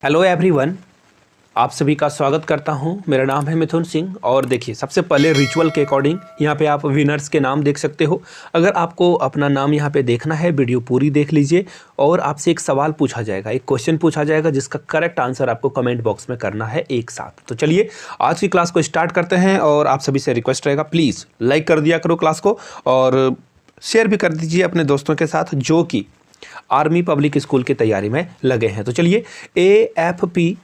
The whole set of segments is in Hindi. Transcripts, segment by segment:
हेलो एवरीवन, आप सभी का स्वागत करता हूं। मेरा नाम है मिथुन सिंह और देखिए, सबसे पहले रिचुअल के अकॉर्डिंग यहाँ पे आप विनर्स के नाम देख सकते हो। अगर आपको अपना नाम यहाँ पे देखना है, वीडियो पूरी देख लीजिए और आपसे एक सवाल पूछा जाएगा, एक क्वेश्चन पूछा जाएगा जिसका करेक्ट आंसर आपको कमेंट बॉक्स में करना है एक साथ। तो चलिए आज की क्लास को स्टार्ट करते हैं और आप सभी से रिक्वेस्ट रहेगा, प्लीज़ लाइक कर दिया करो क्लास को और शेयर भी कर दीजिए अपने दोस्तों के साथ जो कि आर्मी पब्लिक स्कूल की तैयारी में लगे हैं। तो चलिए, AFP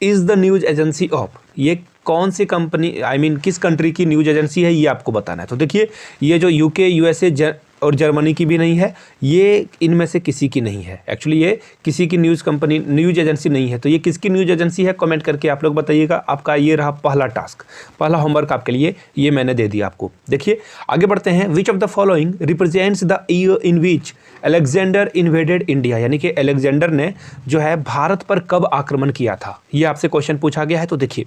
is the news agency of, ये कौन सी कंपनी किस कंट्री की न्यूज़ एजेंसी है, ये आपको बताना है। तो देखिए, ये जो UK, USA और जर्मनी की भी नहीं है, ये इनमें से किसी की नहीं है। एक्चुअली ये किसी की न्यूज़ एजेंसी नहीं है। तो ये किसकी न्यूज़ एजेंसी है, कमेंट करके आप लोग बताइएगा। आपका ये रहा पहला टास्क, पहला होमवर्क आपके लिए, ये मैंने दे दिया आपको। देखिए आगे बढ़ते हैं। विच of the following represents the year in which Alexander invaded India, यानी कि अलेक्जेंडर ने जो है भारत पर कब आक्रमण किया था, ये आपसे क्वेश्चन पूछा गया है। तो देखिए,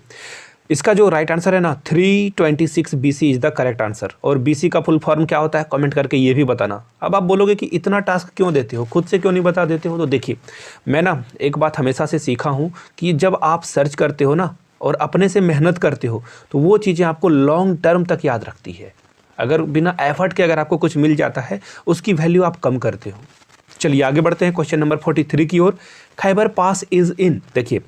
इसका जो राइट आंसर है ना, 326 BC is the correct answer. और BC का फुल फॉर्म क्या होता है, कमेंट करके ये भी बताना। अब आप बोलोगे कि इतना टास्क क्यों देते हो, खुद से क्यों नहीं बता देते हो। तो देखिए, मैं ना एक बात हमेशा से सीखा हूँ कि जब आप सर्च करते हो ना और अपने से मेहनत करते हो तो वो चीज़ें आपको लॉन्ग टर्म तक याद रखती है। अगर बिना एफर्ट के अगर आपको कुछ मिल जाता है, उसकी वैल्यू आप कम करते हो। चलिए आगे बढ़ते हैं क्वेश्चन नंबर 43 की ओर। खैबर पास इज़ इन, देखिए,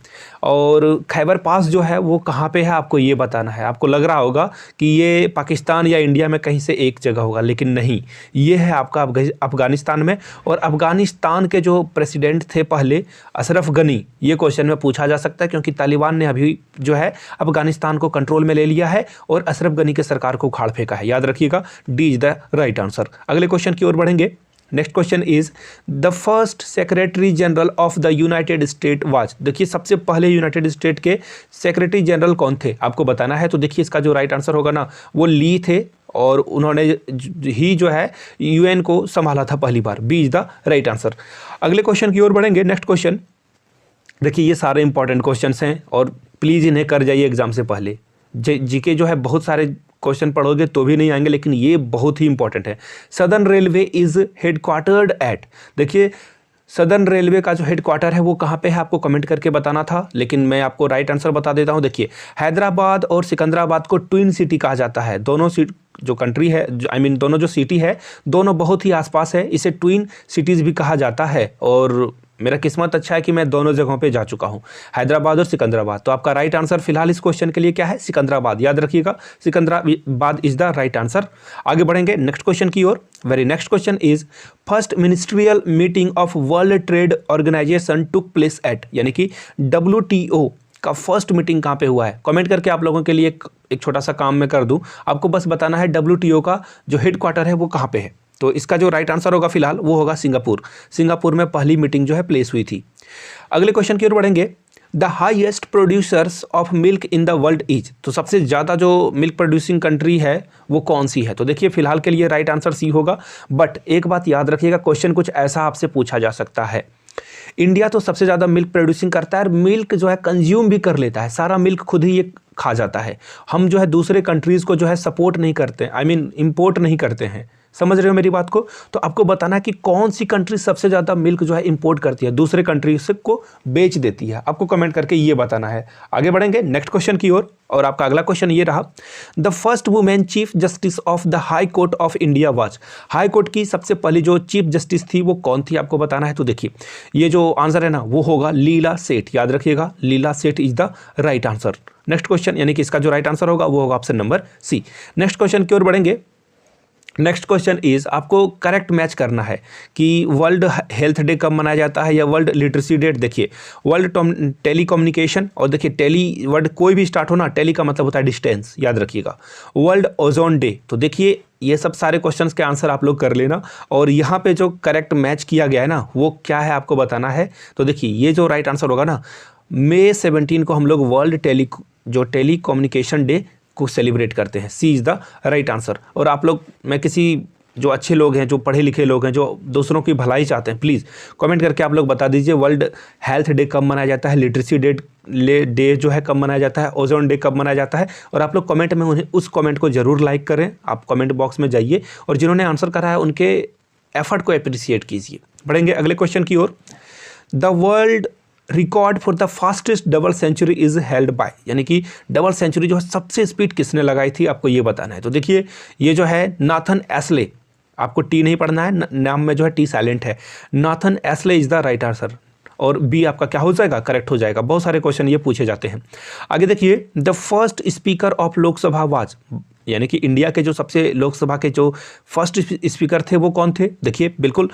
और खैबर पास जो है वो कहाँ पे है आपको ये बताना है। आपको लग रहा होगा कि ये पाकिस्तान या इंडिया में कहीं से एक जगह होगा, लेकिन नहीं, ये है आपका अफगानिस्तान में। और अफगानिस्तान के जो प्रेसिडेंट थे पहले, अशरफ गनी, ये क्वेश्चन में पूछा जा सकता है क्योंकि तालिबान ने अभी जो है अफगानिस्तान को कंट्रोल में ले लिया है और अशरफ गनी के सरकार को उखाड़ फेंका है। याद रखिएगा, D is the right answer. अगले क्वेश्चन की ओर बढ़ेंगे। Next question is the first secretary general of the United state was, देखिए सबसे पहले यूनाइटेड स्टेट के सेक्रेटरी जनरल कौन थे आपको बताना है। तो देखिए, इसका जो राइट आंसर होगा ना, वो ली थे और उन्होंने ही जो है UN को संभाला था पहली बार। B is the right answer. अगले क्वेश्चन की ओर बढ़ेंगे। नेक्स्ट क्वेश्चन देखिए, ये सारे इंपॉर्टेंट क्वेश्चंस हैं और प्लीज़ इन्हें कर जाइए एग्जाम से पहले। जीके जो है बहुत सारे क्वेश्चन पढ़ोगे तो भी नहीं आएंगे, लेकिन ये बहुत ही इंपॉर्टेंट है। Southern railway is headquartered at, देखिए सदर्न रेलवे का जो हेडक्वार्टर है वो कहाँ पे है आपको कमेंट करके बताना था, लेकिन मैं आपको राइट आंसर बता देता हूँ। देखिए, हैदराबाद और सिकंदराबाद को ट्विन सिटी कहा जाता है। दोनों जो कंट्री है, दोनों जो सिटी है, दोनों बहुत ही आसपास है, इसे ट्विन सिटीज़ भी कहा जाता है। और मेरा किस्मत अच्छा है कि मैं दोनों जगहों पे जा चुका हूँ, हैदराबाद और सिकंदराबाद। तो आपका राइट आंसर फिलहाल इस क्वेश्चन के लिए क्या है, सिकंदराबाद। याद रखिएगा, Secunderabad is the right answer. आगे बढ़ेंगे नेक्स्ट क्वेश्चन की ओर। Very next question is first ministerial meeting of world trade organisation took place at, यानी कि WTO का फर्स्ट मीटिंग कहाँ पे हुआ है। कमेंट करके आप लोगों के लिए एक छोटा सा काम मैं कर दूं, आपको बस बताना है WTO का जो हेडक्वार्टर है वो कहाँ पे है। तो इसका जो राइट आंसर होगा फिलहाल वो होगा सिंगापुर। सिंगापुर में पहली मीटिंग जो है प्लेस हुई थी। अगले क्वेश्चन की ओर बढ़ेंगे। The highest producers of milk in the world is, तो सबसे ज़्यादा जो मिल्क प्रोड्यूसिंग कंट्री है वो कौन सी है। तो देखिए, फिलहाल के लिए राइट आंसर सी होगा, बट एक बात याद रखिएगा, क्वेश्चन कुछ ऐसा आपसे पूछा जा सकता है। इंडिया तो सबसे ज़्यादा मिल्क प्रोड्यूसिंग करता है और मिल्क जो है कंज्यूम भी कर लेता है, सारा मिल्क खुद ही ये खा जाता है। हम जो है दूसरे कंट्रीज़ को जो है सपोर्ट नहीं करते, इंपोर्ट नहीं करते हैं। समझ रहे हो मेरी बात को। तो आपको बताना है कि कौन सी कंट्री सबसे ज़्यादा मिल्क जो है इंपोर्ट करती है, दूसरे कंट्री से को बेच देती है। आपको कमेंट करके ये बताना है। आगे बढ़ेंगे नेक्स्ट क्वेश्चन की ओर और आपका अगला क्वेश्चन ये रहा। The first women chief justice of the high court of India was, high court की सबसे पहली जो चीफ जस्टिस थी वो कौन थी आपको बताना है। तो देखिए, ये जो आंसर है ना वो होगा लीला सेठ। याद रखिएगा, Leela Seth is the right answer. Next question, यानी कि इसका जो राइट आंसर होगा वो होगा option number C. Next question की ओर बढ़ेंगे। नेक्स्ट क्वेश्चन इज, आपको करेक्ट मैच करना है कि वर्ल्ड हेल्थ डे कब मनाया जाता है या वर्ल्ड लिटरेसी डे। देखिए, वर्ल्ड टेलीकम्युनिकेशन, और देखिए टेली वर्ड कोई भी स्टार्ट हो ना, टेली का मतलब होता है डिस्टेंस, याद रखिएगा। वर्ल्ड ओजोन डे, तो देखिए ये सब सारे क्वेश्चंस के आंसर आप लोग कर लेना और यहाँ पे जो करेक्ट मैच किया गया है ना वो क्या है आपको बताना है। तो देखिए, ये जो राइट आंसर होगा ना, May 17 को हम लोग वर्ल्ड टेलीकम्युनिकेशन डे को सेलिब्रेट करते हैं। सी इज़ द राइट आंसर। और आप लोग, मैं किसी जो अच्छे लोग हैं, जो पढ़े लिखे लोग हैं, जो दूसरों की भलाई चाहते हैं, प्लीज़ कमेंट करके आप लोग बता दीजिए वर्ल्ड हेल्थ डे कब मनाया जाता है, लिटरेसी डे जो है कब मनाया जाता है, ओजोन डे कब मनाया जाता है। और आप लोग कमेंट में उन्हें उस कमेंट को ज़रूर लाइक करें। आप कमेंट बॉक्स में जाइए और जिन्होंने आंसर करा है उनके एफर्ट को अप्रिशिएट कीजिए। बढ़ेंगे अगले क्वेश्चन की ओर। The world record for the fastest double century is held by, यानी कि डबल सेंचुरी जो है सबसे स्पीड किसने लगाई थी, आपको ये बताना है। तो देखिए ये जो है नाथन एस्ले, आपको टी नहीं पढ़ना है, नाम में जो है टी साइलेंट है, Nathan Astley is the right answer, और बी आपका क्या हो जाएगा, करेक्ट हो जाएगा। बहुत सारे क्वेश्चन ये पूछे जाते हैं। आगे देखिए, the first speaker of Lok Sabha was, यानी कि इंडिया के जो सबसे लोकसभा के जो फर्स्ट स्पीकर थे वो कौन थे, देखिए बिल्कुल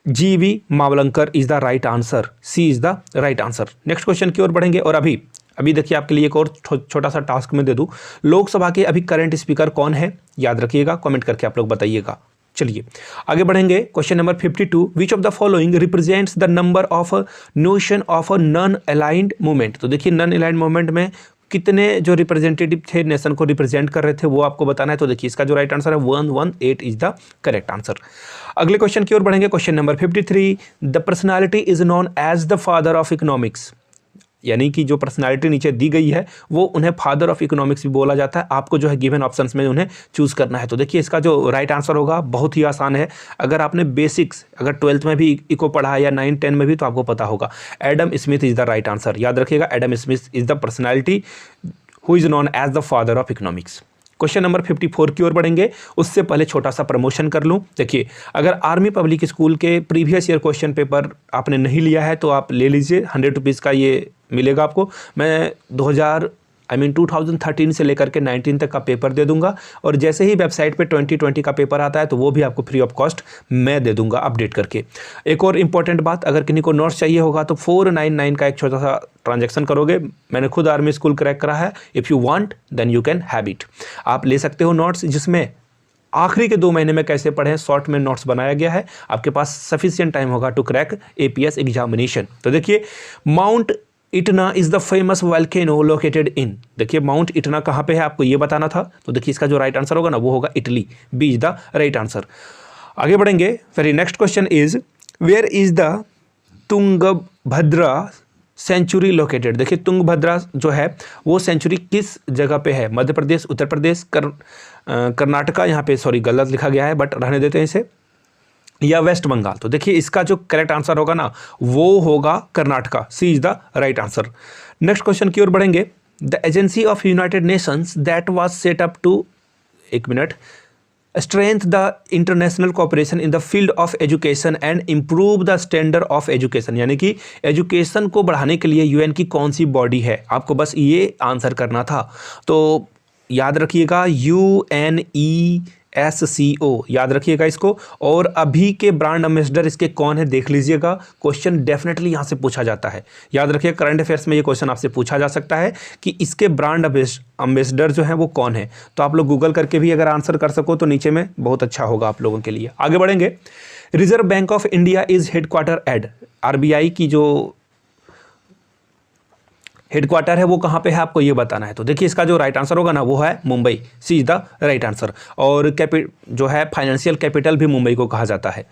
G V Mavalankar is the right answer, C is the right answer. Next question की ओर बढ़ेंगे, और अभी देखिए आपके लिए एक और छोटा सा टास्क में दे दूं, लोकसभा के अभी करंट स्पीकर कौन है, याद रखिएगा, कमेंट करके आप लोग बताइएगा। चलिए आगे बढ़ेंगे, question number 52, which of the following represents the number of notion of a non aligned movement. तो देखिए नॉन अलाइंड मूवमेंट में कितने जो रिप्रेजेंटेटिव थे, नेशन को रिप्रेजेंट कर रहे थे, वो आपको बताना है। तो देखिए इसका जो राइट आंसर है 118 इज द करेक्ट आंसर। अगले क्वेश्चन की ओर बढ़ेंगे, question number 53, the personality is known as the father of economics, यानी कि जो पर्सनालिटी नीचे दी गई है वो उन्हें फादर ऑफ इकोनॉमिक्स भी बोला जाता है। आपको जो है गिवन ऑप्शंस में उन्हें चूज करना है। तो देखिए इसका जो राइट आंसर होगा बहुत ही आसान है, अगर आपने बेसिक्स अगर 12th में भी इको पढ़ा है या 9-10 में भी, तो आपको पता होगा, Adam Smith is the right answer. याद रखिएगा, Adam Smith is the personality who is known as the father of economics. Question number 54 की ओर बढ़ेंगे, उससे पहले छोटा सा प्रमोशन कर लूं। देखिए अगर आर्मी पब्लिक स्कूल के प्रीवियस ईयर क्वेश्चन पेपर आपने नहीं लिया है तो आप ले लीजिए, 100 रुपीज़ का ये मिलेगा आपको। मैं 2013 से लेकर के 19 तक का पेपर दे दूंगा, और जैसे ही वेबसाइट पे 2020 का पेपर आता है तो वो भी आपको फ्री ऑफ कॉस्ट मैं दे दूंगा अपडेट करके। एक और इंपॉर्टेंट बात, अगर किसी को नोट्स चाहिए होगा तो 499 का एक छोटा सा ट्रांजैक्शन करोगे। मैंने खुद आर्मी स्कूल क्रैक करा है, if you want then you can have it. आप ले सकते हो नोट्स, जिसमें आखिरी के 2 महीने में कैसे पढ़ें शॉर्ट में नोट्स बनाया गया है। आपके पास सफिशिएंट टाइम होगा टू क्रैक APS एग्जामिनेशन। तो देखिए mount Etna is the famous volcano located in, देखिए माउंट इटना कहाँ पे है आपको ये बताना था। तो देखिए इसका जो राइट आंसर होगा ना वो होगा Italy, B is the right answer. आगे बढ़ेंगे, very next question is where is the Tungabhadra sanctuary located. देखिए तुंगभद्रा जो है वो सेंचुरी किस जगह पे है, मध्य प्रदेश, उत्तर प्रदेश, कर्नाटका, यहाँ पे सॉरी गलत लिखा गया है बट रहने देते हैं इसे, या वेस्ट बंगाल। तो देखिए इसका जो करेक्ट आंसर होगा ना वो होगा Karnataka, C is the right answer. Next question की ओर बढ़ेंगे, the agency of United Nations that was set up to, एक minute, strength the international cooperation in the field of education and improve the standard of education, यानी कि एजुकेशन को बढ़ाने के लिए यूएन की कौन सी बॉडी है, आपको बस ये आंसर करना था। तो याद रखिएगा UNESCO, याद रखिएगा इसको। और अभी के ब्रांड एम्बेसडर इसके कौन है देख लीजिएगा, क्वेश्चन डेफिनेटली यहाँ से पूछा जाता है। याद रखिए करंट अफेयर्स में ये क्वेश्चन आपसे पूछा जा सकता है कि इसके ब्रांड एम्बेसडर जो है वो कौन है। तो आप लोग गूगल करके भी अगर आंसर कर सको तो नीचे में बहुत अच्छा होगा आप लोगों के लिए। आगे बढ़ेंगे, reserve bank of India is headquarter at, RBI की जो हेडक्वार्टर है वो कहाँ पे है आपको ये बताना है। तो देखिए इसका जो राइट आंसर होगा ना वो है मुंबई, सी इज द राइट आंसर। और जो है फाइनेंशियल कैपिटल भी मुंबई को कहा जाता है।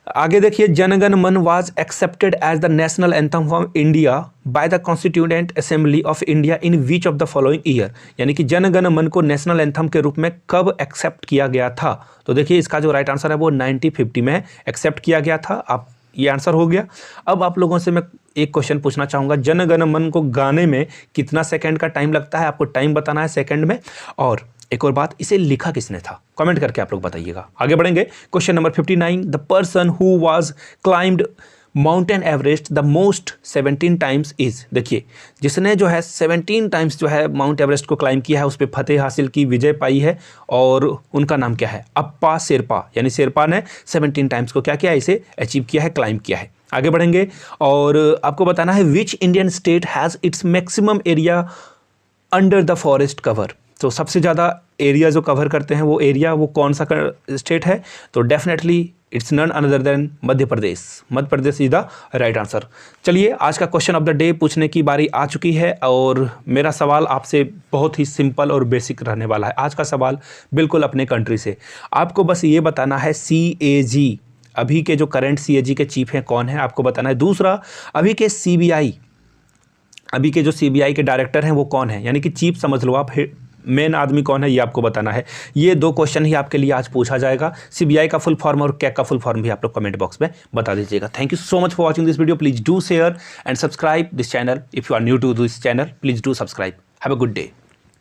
आगे देखिए, Janagana Mana was accepted as the national anthem of India by the constituent assembly of India in which of the following year, यानी कि जनगण मन को नेशनल एंथम के रूप में कब एक्सेप्ट किया गया था। तो देखिए इसका जो राइट आंसर है वो 1950 में एक्सेप्ट किया गया था। आप ये आंसर हो गया। अब आप लोगों से मैं एक क्वेश्चन पूछना चाहूँगा, जन गण मन को गाने में कितना सेकंड का टाइम लगता है, आपको टाइम बताना है सेकंड में। और एक और बात, इसे लिखा किसने था, कमेंट करके आप लोग बताइएगा। आगे बढ़ेंगे, question number 59, the person who was climbed mountain Everest the most 17 times is, देखिए जिसने जो है 17 टाइम्स जो है माउंट एवरेस्ट को क्लाइम किया है, उस पर फतेह हासिल की, विजय पाई है, और उनका नाम क्या है, अप्पा शेरपा, यानी शेरपा ने 17 टाइम्स को क्या किया, इसे अचीव किया है, क्लाइम किया है। आगे बढ़ेंगे और आपको बताना है which Indian state has its maximum area under the forest cover. तो सबसे ज़्यादा एरिया जो कवर करते हैं वो एरिया वो कौन सा स्टेट है, तो definitely it's none another than Madhya Pradesh. Madhya Pradesh is the right answer. चलिए आज का क्वेश्चन ऑफ द डे पूछने की बारी आ चुकी है और मेरा सवाल आपसे बहुत ही सिंपल और बेसिक रहने वाला है। आज का सवाल बिल्कुल अपने कंट्री से, आपको बस ये बताना है CAG, अभी के जो करंट CAG के चीफ हैं कौन है, आपको बताना है। दूसरा, अभी के CBI, अभी के जो CBI के डायरेक्टर हैं वो कौन है, यानी कि चीफ समझ लो आप, मेन आदमी कौन है ये आपको बताना है। ये 2 क्वेश्चन ही आपके लिए आज पूछा जाएगा। सीबीआई का फुल फॉर्म और कैग का फुल फॉर्म भी आप लोग कमेंट बॉक्स में बता दीजिएगा। Thank you so much for watching this video. Please do share and subscribe this channel. If you are new to this channel, please do subscribe. Have a good day.